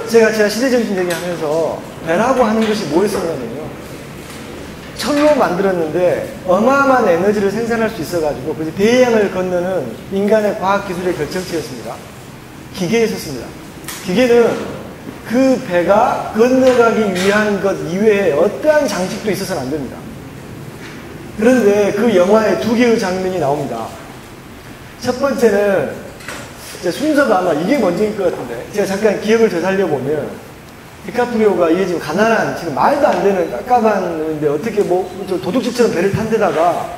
제가 시대정신 얘기하면서 배라고 하는 것이 뭐였었냐면요. 철로 만들었는데 어마어마한 에너지를 생산할 수 있어가지고 그 대양을 건너는 인간의 과학기술의 결정체였습니다. 기계였었습니다. 기계는 그 배가 건너가기 위한 것 이외에 어떠한 장식도 있어서는 안 됩니다. 그런데 그 영화에 두 개의 장면이 나옵니다. 첫 번째는 순서가 아마 이게 먼저일 것 같은데 제가 잠깐 기억을 되살려보면 디카프리오가 이게 지금 가난한 지금 말도 안 되는 깝깝한데 어떻게 뭐 도둑질처럼 배를 탄 데다가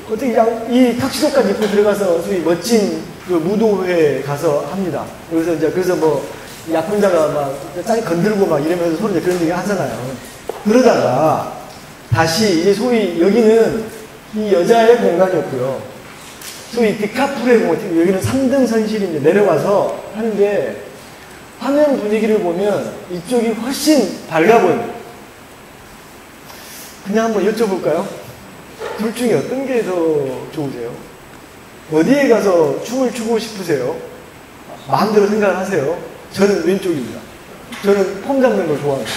어떻게 그냥 이 턱시도까지 입고 들어가서 소위 멋진 그 무도회에 가서 합니다. 그래서 뭐 약혼자가 막 짱이 건들고 막 이러면서 서로 그런 얘기 하잖아요. 그러다가 다시 이제 소위 여기는 이 여자의 공간이었고요. 소위 디카프리오의 공간, 여기는 3등 선실인데 내려와서 하는데 화면 분위기를 보면 이쪽이 훨씬 밝아 보입니다. 그냥 한번 여쭤볼까요? 둘 중에 어떤 게 더 좋으세요? 어디에 가서 춤을 추고 싶으세요? 마음대로 생각을 하세요. 저는 왼쪽입니다. 저는 폼 잡는 걸 좋아합니다.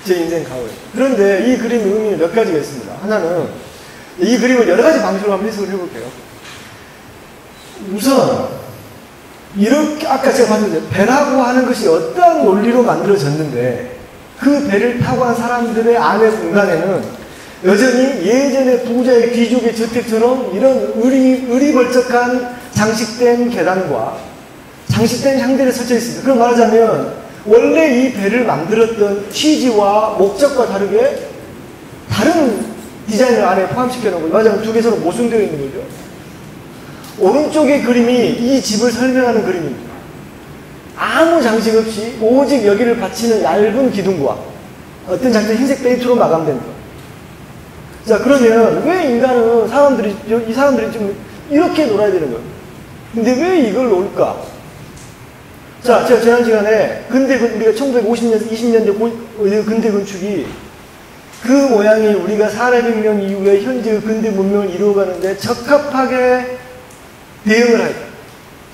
제 인생 가오예요. 그런데 이 그림의 의미는 몇 가지가 있습니다. 하나는 이 그림을 여러 가지 방식으로 한번 해석을 해볼게요. 우선 이렇게 아까 제가 봤는데 배라고 하는 것이 어떠한 논리로 만들어졌는데 그 배를 타고 한 사람들의 안의 공간에는 여전히 예전의 부자의 귀족의 저택처럼 이런 의리벌쩍한 장식된 계단과 장식된 향들이 설쳐 있습니다. 그럼 말하자면 원래 이 배를 만들었던 취지와 목적과 다르게 다른 디자인을 안에 포함시켜 놓은 거예요. 말하자면 두 개 서로 모순되어 있는 거죠. 오른쪽의 그림이 이 집을 설명하는 그림입니다. 아무 장식 없이 오직 여기를 받치는 얇은 기둥과 어떤 장치 흰색 페인트로 마감된 것. 자, 그러면 왜 인간은 이 사람들이 좀 이렇게 놀아야 되는 거예요? 근데 왜 이걸 놓을까? 자, 제가 지난 시간에 우리가 1950년, 20년대 근대 건축이 그 모양이 우리가 400년 이후에 현재의 근대 문명을 이루어가는데 적합하게 대응을 할까?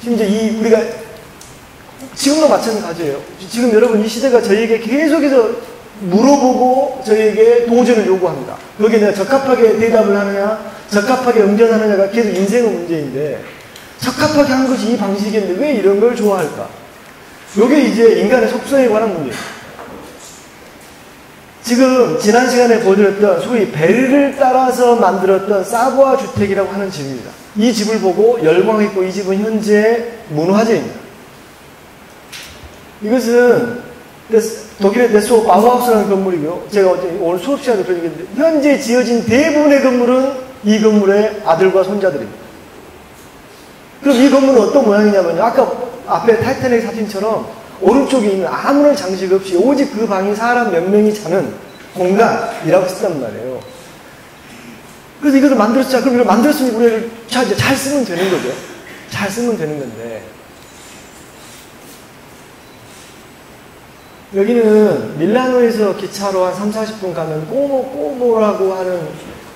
심지어 우리가 지금도 마찬가지예요. 지금 여러분 이 시대가 저희에게 계속해서 물어보고 저희에게 도전을 요구합니다. 거기에 내가 적합하게 대답을 하느냐, 적합하게 응전하느냐가 계속 인생의 문제인데 적합하게 한 것이 이 방식인데 왜 이런 걸 좋아할까? 이게 이제 인간의 속성에 관한 문제예요. 지금 지난 시간에 보여드렸던 소위 배를 따라서 만들었던 사부아 주택이라고 하는 집입니다. 이 집을 보고 열광했고 이 집은 현재 문화재입니다. 이것은 독일의 데스호 바우하우스라는 건물이고요. 제가 오늘 수업 시간에 그런 얘기했는데 현재 지어진 대부분의 건물은 이 건물의 아들과 손자들입니다. 그럼 이 건물은 어떤 모양이냐면요. 아까 앞에 타이타닉 사진처럼 오른쪽에 있는 아무런 장식 없이 오직 그 방이 사람 몇 명이 자는 공간이라고 했단 말이에요. 그래서 이것을 만들었자, 그럼 이걸 만들었으니 우리가 잘 쓰면 되는 거죠. 잘 쓰면 되는 건데. 여기는 밀라노에서 기차로 한 3-40분 가면 꼬모라고 하는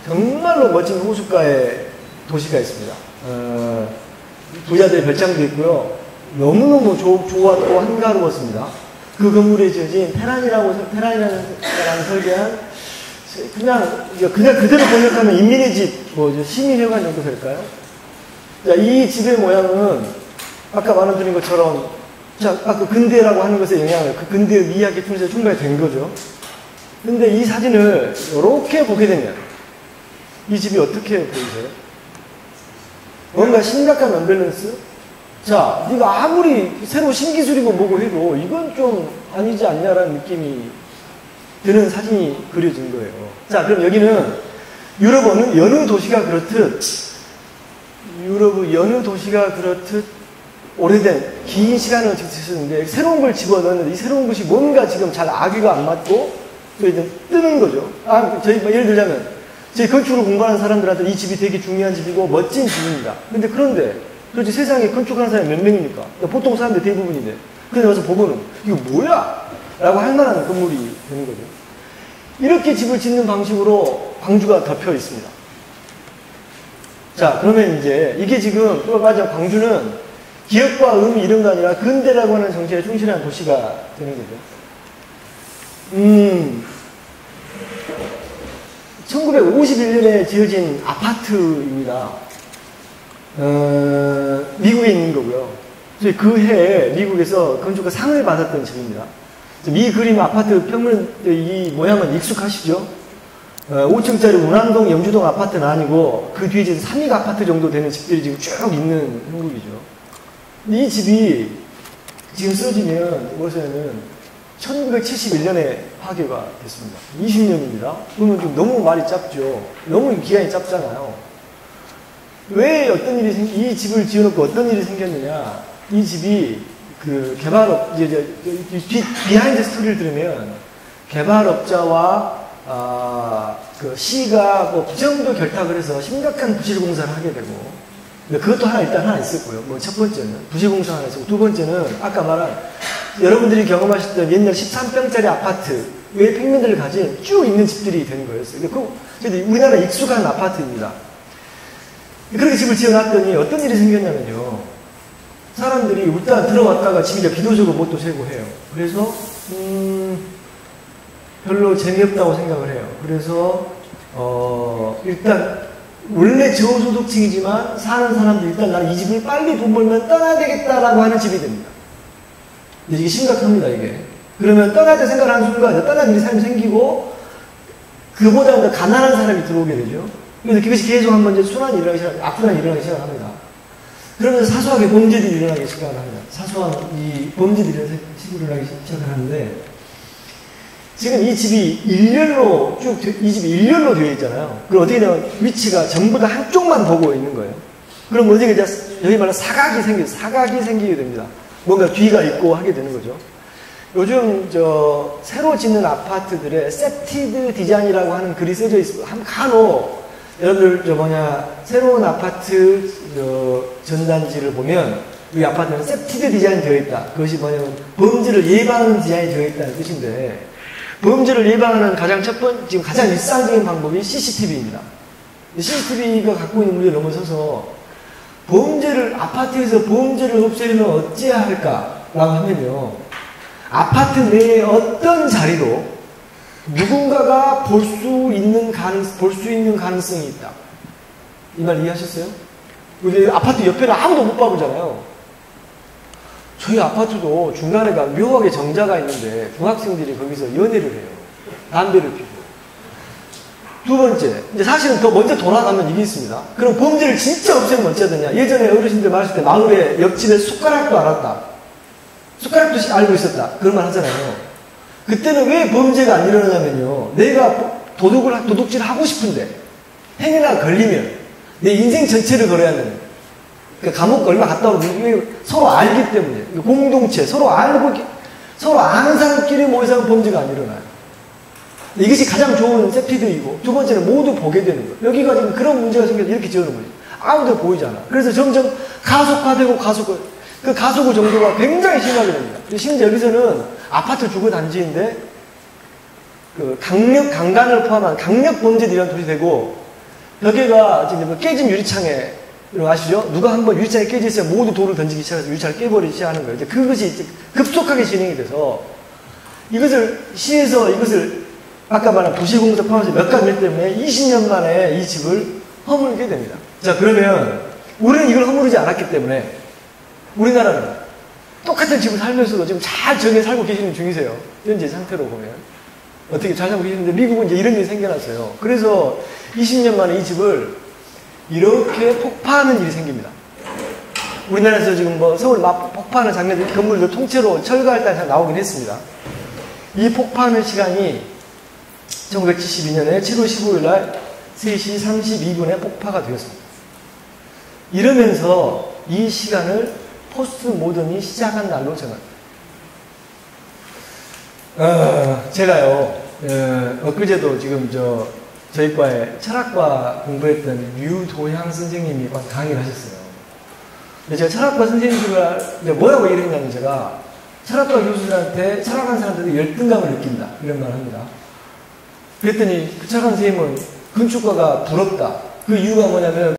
정말로 멋진 호숫가의 도시가 있습니다. 부자들의 별장도 있고요. 너무너무 좋았고 한가로웠습니다. 그 건물에 지어진 테란이라는 설계한 그냥 그대로 번역하면 인민의 집, 시민회관 정도 될까요? 자, 이 집의 모양은 아까 말씀드린 것처럼 아까 근대라고 하는 것에 영향을 그 근대의 미학의 통해서 충분히 된 거죠. 근데 이 사진을 이렇게 보게 되면 이 집이 어떻게 보이세요? 뭔가 심각한 언밸런스? 자, 네가 아무리 새로 신기술이고 뭐고 해도 이건 좀 아니지 않냐라는 느낌이 드는 사진이 그려진 거예요. 자, 그럼 여기는 유럽은 여느 도시가 그렇듯 오래된 긴 시간을 지켰는데 새로운 걸 집어넣는데 이 새로운 것이 뭔가 지금 잘 아기가 안 맞고 이제 뜨는 거죠. 저희 예를 들자면 저희 건축을 공부하는 사람들한테 이 집이 되게 중요한 집이고 멋진 집입니다. 근데 그런데 그렇지 세상에 건축하는 사람이 몇 명입니까? 보통 사람들 대부분인데 근데 와서 보고는 이거 뭐야? 라고 할 만한 건물이 되는 거죠. 이렇게 집을 짓는 방식으로 광주가 덮여 있습니다. 자, 그러면 이제 이게 지금 맞아 광주는 기업과 이런 거 아니라 근대라고 하는 정신에 충실한 도시가 되는 거죠. 1951년에 지어진 아파트입니다. 미국에 있는 거고요. 그 해에 미국에서 건축가 상을 받았던 집입니다. 이 그림 아파트 평면 이 모양은 익숙하시죠? 5층짜리 운암동 영주동 아파트는 아니고 그 뒤에 이제 삼익 아파트 정도 되는 집들이 지금 쭉 있는 형국이죠. 이 집이 지금 쓰러지면 이곳에는 1971년에 파괴가 됐습니다. 20년입니다. 그러면 좀 너무 말이 짧죠. 너무 기간이 짧잖아요. 왜 어떤 일이 이 집을 지어놓고 어떤 일이 생겼느냐? 이 집이 그 개발업 비하인드 스토리를 들으면 개발업자와 그 시가 뭐 부정도 결탁을 해서 심각한 부실 공사를 하게 되고. 그것도 일단 하나 있었고요. 뭐 첫 번째는 부실공사 하나 있었고, 두 번째는 아까 말한 여러분들이 경험하셨던 옛날 13평짜리 아파트 외 평면들을 가진 쭉 있는 집들이 되는 거였어요. 우리나라 익숙한 아파트입니다. 그렇게 집을 지어놨더니 어떤 일이 생겼냐면요. 사람들이 일단 들어왔다가 집이 비도 오고 못도 새고 해요. 그래서 별로 재미없다고 생각을 해요. 그래서 일단 원래 저소득층이지만 사는 사람들이 일단 나는 이 집을 빨리 돈 벌면 떠나야 되겠다라고 하는 집이 됩니다. 근데 이게 심각합니다, 이게. 그러면 떠날 때 생각을 하는 순간 떠날 일이 삶이 생기고 그보다 더 가난한 사람이 들어오게 되죠. 그래서 그것이 계속 한번 이제 순환이 일어나기 시작합니다. 악순환이 일어나기 시작합니다. 그러면서 사소하게 범죄들이 일어나기 시작을 합니다. 사소한 이 범죄들이 일어나기 시작을 하는데 지금 이 집이 이 집이 일렬로 되어 있잖아요. 그럼 어떻게 되면 위치가 전부 다 한쪽만 보고 있는 거예요. 그럼 어떻게 이제 여기 말하는 사각이 생기게 됩니다. 뭔가 뒤가 있고 하게 되는 거죠. 요즘 새로 짓는 아파트들의 세티드 디자인이라고 하는 글이 써져 있습니다. 간혹 여러분들 새로운 아파트 전단지를 보면 이 아파트는 세티드 디자인이 되어 있다. 그것이 뭐냐면 범죄를 예방하는 디자인이 되어 있다는 뜻인데 범죄를 예방하는 지금 가장 일상적인 방법이 CCTV입니다. CCTV가 갖고 있는 문제를 넘어서서 아파트에서 범죄를 없애려면 어찌해야 할까라고 하면요. 아파트 내에 어떤 자리로 누군가가 볼 수 있는 가능성이 있다. 이 말 이해하셨어요? 우리 아파트 옆에는 아무도 못 봐보잖아요. 저희 아파트도 중간에 묘하게 정자가 있는데 중학생들이 거기서 연애를 해요. 담배를 피고. 두 번째, 이제 사실은 더 먼저 돌아가면 이게 있습니다. 그럼 범죄를 진짜 없애면 어찌해야 되냐? 예전에 어르신들 말했을 때 마을에 옆집에 숟가락도 알았다. 숟가락도 알고 있었다. 그런 말 하잖아요. 그때는 왜 범죄가 안 일어나냐면요. 내가 도둑질 하고 싶은데 행위나 걸리면 내 인생 전체를 걸어야 되는 거예요. 그러니까 감옥 얼마 갔다 오면 서로 알기 때문에 공동체 서로 아는 사람끼리 모여서 범죄가 안 일어나요. 이것이 가장 좋은 세피드이고 두 번째는 모두 보게 되는 거예요. 여기가 지금 그런 문제가 생겨서 이렇게 지어놓은 거예요. 아무도 보이잖아. 그래서 점점 가속화되고 그 가속의 정도가 굉장히 심하게 됩니다. 심지어 여기서는 아파트 주거 단지인데 강간을 포함한 강력 범죄들이란 도시 되고 벽에가 지금 깨진 유리창에 아시죠? 누가 한번 유리창에 깨져 있으면 모두 돌을 던지기 시작해서 유리창을 깨버리기 시작하는 거예요. 그것이 이제 급속하게 진행이 돼서 시에서 이것을 아까 말한 부실공사 포함해서 몇 가지 일 때문에 20년 만에 이 집을 허물게 됩니다. 자, 그러면 우리는 이걸 허무르지 않았기 때문에 우리나라는 똑같은 집을 살면서도 지금 잘 정해 살고 계시는 중이세요. 현재 상태로 보면. 어떻게 잘 살고 계시는데 미국은 이제 이런 일이 생겨났어요. 그래서 20년 만에 이 집을 이렇게 폭파하는 일이 생깁니다. 우리나라에서 지금 서울 폭파하는 장면들이 건물들 통째로 철거할 때 나오긴 했습니다. 이 폭파하는 시간이 1972년에 7월 15일 날 3시 32분에 폭파가 되었습니다. 이러면서 이 시간을 포스트 모던이 시작한 날로 정합니다. 제가요, 엊그제도 지금 저희 과에 철학과 공부했던 유도향 선생님이 강의를 하셨어요. 근데 제가 철학과 선생님들 뭐라고 얘기를 했냐면 제가 철학과 교수들한테 철학하는 사람들이 열등감을 느낀다. 이런 말을 합니다. 그랬더니 그 철학한 선생님은 건축가가 부럽다. 그 이유가 뭐냐면